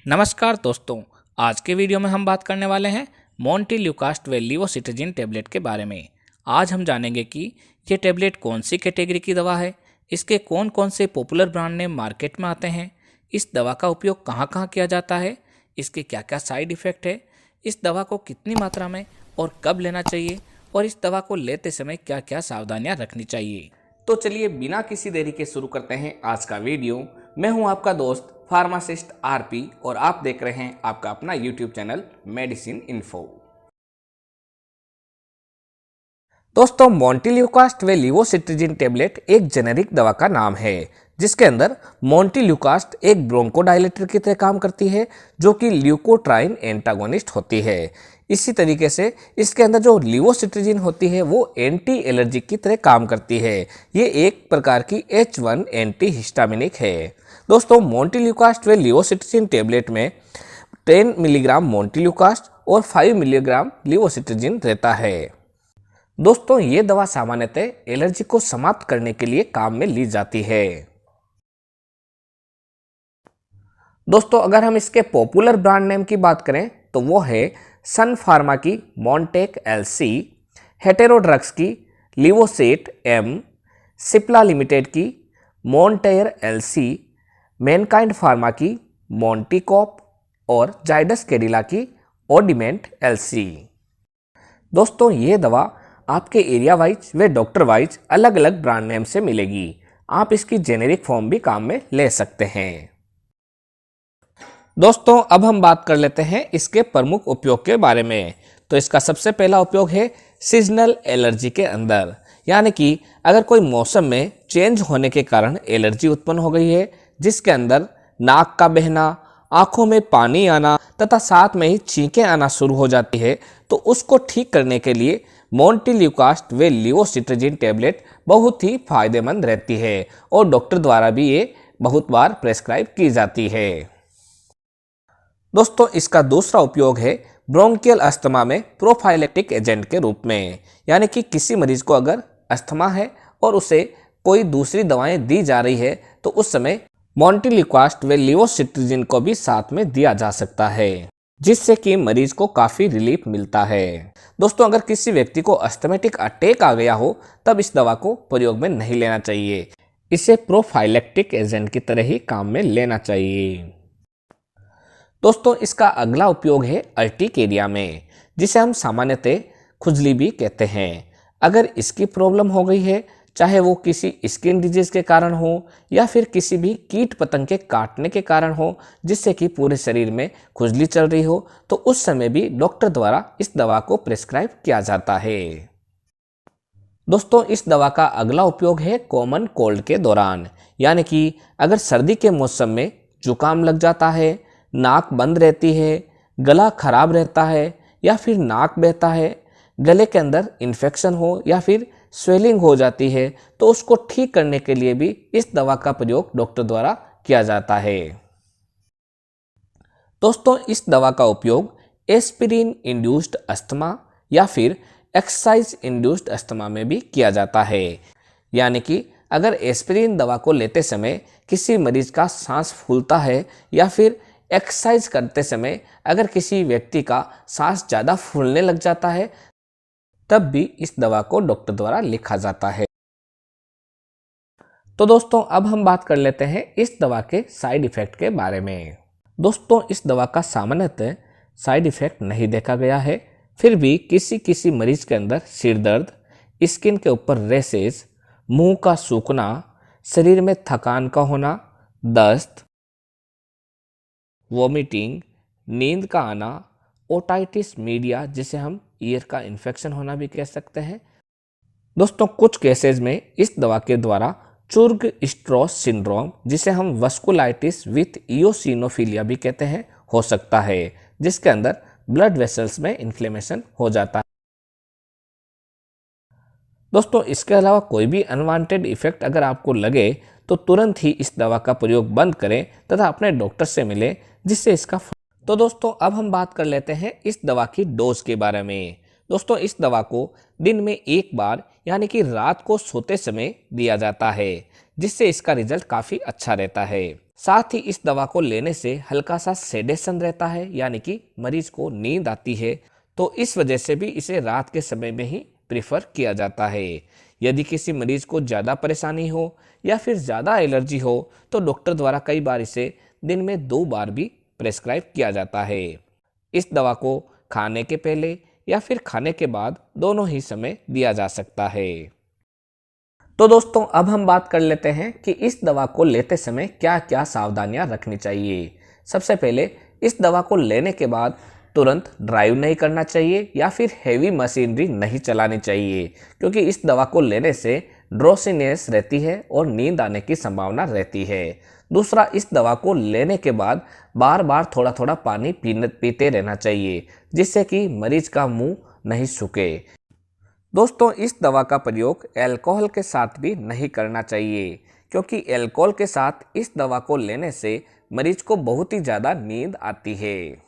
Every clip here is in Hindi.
नमस्कार दोस्तों, आज के वीडियो में हम बात करने वाले हैं मोंटेल्यूकास्ट व लीवोसिट्राजिन टैबलेट के बारे में। आज हम जानेंगे कि ये टैबलेट कौन सी कैटेगरी की दवा है, इसके कौन कौन से पॉपुलर ब्रांड नेम मार्केट में आते हैं, इस दवा का उपयोग कहाँ कहाँ किया जाता है, इसके क्या क्या साइड इफ़ेक्ट है, इस दवा को कितनी मात्रा में और कब लेना चाहिए और इस दवा को लेते समय क्या क्या सावधानियाँ रखनी चाहिए। तो चलिए बिना किसी देरी के शुरू करते हैं आज का वीडियो। मैं हूं आपका दोस्त फार्मासिस्ट आरपी और आप देख रहे हैं आपका अपना यूट्यूब चैनल मेडिसिन इन्फो। दोस्तों, मोंटेल्यूकास्ट व लीवोसिट्राजिन टैबलेट एक जेनेरिक दवा का नाम है जिसके अंदर मोंटेल्यूकास्ट एक ब्रोंकोडायलेटर की तरह काम करती है जो कि ल्यूकोट्राइन एंटागोनिस्ट होती है। इसी तरीके से इसके अंदर जो लीवोसिट्राजिन होती है वो एंटी एलर्जिक की तरह काम करती है। ये एक प्रकार की H1 एंटी हिस्टामिनिक है। दोस्तों, मोंटेल्यूकास्ट व लीवोसिट्राजिन टैबलेट में 10 मिलीग्राम मोंटेल्यूकास्ट और 5 मिलीग्राम लीवोसिट्राजिन रहता है। दोस्तों, ये दवा सामान्यतः एलर्जी को समाप्त करने के लिए काम में ली जाती है। दोस्तों, अगर हम इसके पॉपुलर ब्रांड नेम की बात करें तो वो है सन फार्मा की मॉन्टेक एलसी, हेटेरोड्रग्स की लिवोसेट एम, सिप्ला लिमिटेड की मॉन्टेयर एलसी, मैनकाइंड फार्मा की मॉन्टिकॉप और जाइडस कैडिला की ऑडिमेंट एलसी। दोस्तों, ये दवा आपके एरिया वाइज व डॉक्टर वाइज अलग अलग ब्रांड नेम से मिलेगी। आप इसकी जेनेरिक फॉर्म भी काम में ले सकते हैं। दोस्तों, अब हम बात कर लेते हैं इसके प्रमुख उपयोग के बारे में। तो इसका सबसे पहला उपयोग है सीजनल एलर्जी के अंदर, यानी कि अगर कोई मौसम में चेंज होने के कारण एलर्जी उत्पन्न हो गई है जिसके अंदर नाक का बहना, आंखों में पानी आना तथा साथ में ही छींकें आना शुरू हो जाती है, तो उसको ठीक करने के लिए मोंटेल्यूकास्ट व लीवोसिट्राजिन टैबलेट बहुत ही फायदेमंद रहती है और डॉक्टर द्वारा भी ये बहुत बार प्रेस्क्राइब की जाती है। दोस्तों, इसका दूसरा उपयोग है ब्रोंकियल अस्थमा में प्रोफाइलेक्टिक एजेंट के रूप में, यानी कि किसी मरीज को अगर अस्थमा है और उसे कोई दूसरी दवाएं दी जा रही है तो उस समय मोंटेल्यूकास्ट व लीवोसिट्राजिन को भी साथ में दिया जा सकता है जिससे कि मरीज को काफ़ी रिलीफ मिलता है। दोस्तों, अगर किसी व्यक्ति को अस्थमेटिक अटैक आ गया हो तब इस दवा को प्रयोग में नहीं लेना चाहिए, इसे प्रोफाइलेक्टिक एजेंट की तरह ही काम में लेना चाहिए। दोस्तों, इसका अगला उपयोग है अर्टिकेरिया में, जिसे हम सामान्यतः खुजली भी कहते हैं। अगर इसकी प्रॉब्लम हो गई है, चाहे वो किसी स्किन डिजीज के कारण हो या फिर किसी भी कीट पतंग के काटने के कारण हो जिससे कि पूरे शरीर में खुजली चल रही हो, तो उस समय भी डॉक्टर द्वारा इस दवा को प्रिस्क्राइब किया जाता है। दोस्तों, इस दवा का अगला उपयोग है कॉमन कोल्ड के दौरान, यानी कि अगर सर्दी के मौसम में जुकाम लग जाता है, नाक बंद रहती है, गला खराब रहता है या फिर नाक बहता है, गले के अंदर इन्फेक्शन हो या फिर स्वेलिंग हो जाती है, तो उसको ठीक करने के लिए भी इस दवा का प्रयोग डॉक्टर द्वारा किया जाता है। दोस्तों, इस दवा का उपयोग एस्पिरिन इंड्यूस्ड अस्थमा या फिर एक्सरसाइज इंड्यूस्ड अस्थमा में भी किया जाता है, यानी कि अगर एस्पिरिन दवा को लेते समय किसी मरीज का सांस फूलता है या फिर एक्सरसाइज करते समय अगर किसी व्यक्ति का सांस ज़्यादा फूलने लग जाता है तब भी इस दवा को डॉक्टर द्वारा लिखा जाता है। तो दोस्तों, अब हम बात कर लेते हैं इस दवा के साइड इफ़ेक्ट के बारे में। दोस्तों, इस दवा का सामान्यतः साइड इफ़ेक्ट नहीं देखा गया है, फिर भी किसी किसी मरीज के अंदर सिर दर्द, स्किन के ऊपर रैशेज, मुंह का सूखना, शरीर में थकान का होना, दस्त, वॉमिटिंग, नींद का आना, ओटाइटिस मीडिया जिसे हम ईयर का इन्फेक्शन होना भी कह सकते हैं। दोस्तों, कुछ केसेस में इस दवा के द्वारा चुर्ग स्ट्रॉस सिंड्रोम जिसे हम वस्कुलाइटिस विथ इओसिनोफिलिया भी कहते हैं हो सकता है, जिसके अंदर ब्लड वेसल्स में इन्फ्लेमेशन हो जाता है। दोस्तों, इसके अलावा कोई भी अनवांटेड इफेक्ट अगर आपको लगे तो तुरंत ही इस दवा का प्रयोग बंद करें तथा अपने डॉक्टर से मिलें जिससे इसका। तो दोस्तों, अब हम बात कर लेते हैं इस दवा की डोज के बारे में। दोस्तों इस दवा को दिन में एक बार यानी कि रात को सोते समय दिया जाता है, जिससे इसका रिजल्ट काफ़ी अच्छा रहता है। साथ ही इस दवा को लेने से हल्का सा सेडेशन रहता है, यानी कि मरीज को नींद आती है, तो इस वजह से भी इसे रात के समय में ही प्रेफर किया जाता है। यदि किसी मरीज को ज़्यादा परेशानी हो या फिर ज़्यादा एलर्जी हो तो डॉक्टर द्वारा कई बार इसे दिन में 2 बार भी प्रेस्क्राइब किया जाता है। इस दवा को खाने के पहले या फिर खाने के बाद दोनों ही समय दिया जा सकता है। तो दोस्तों अब हम बात कर लेते हैं कि इस दवा को लेते समय क्या क्या सावधानियां रखनी चाहिए। सबसे पहले इस दवा को लेने के बाद तुरंत ड्राइव नहीं करना चाहिए या फिर हेवी मशीनरी नहीं चलानी चाहिए, क्योंकि इस दवा को लेने से ड्रोसिनेस रहती है और नींद आने की संभावना रहती है। दूसरा, इस दवा को लेने के बाद बार बार थोड़ा थोड़ा पानी पीते रहना चाहिए, जिससे कि मरीज का मुंह नहीं सूखे। दोस्तों इस दवा का प्रयोग अल्कोहल के साथ भी नहीं करना चाहिए, क्योंकि अल्कोहल के साथ इस दवा को लेने से मरीज को बहुत ही ज़्यादा नींद आती है।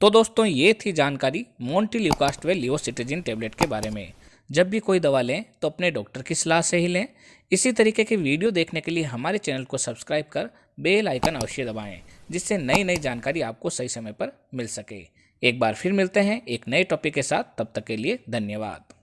तो दोस्तों ये थी जानकारी मोंटेल्यूकास्ट लिवोसिट्राजिन टैबलेट के बारे में। जब भी कोई दवा लें तो अपने डॉक्टर की सलाह से ही लें। इसी तरीके के वीडियो देखने के लिए हमारे चैनल को सब्सक्राइब कर बेल आइकन अवश्य दबाएं, जिससे नई नई जानकारी आपको सही समय पर मिल सके। एक बार फिर मिलते हैं एक नए टॉपिक के साथ, तब तक के लिए धन्यवाद।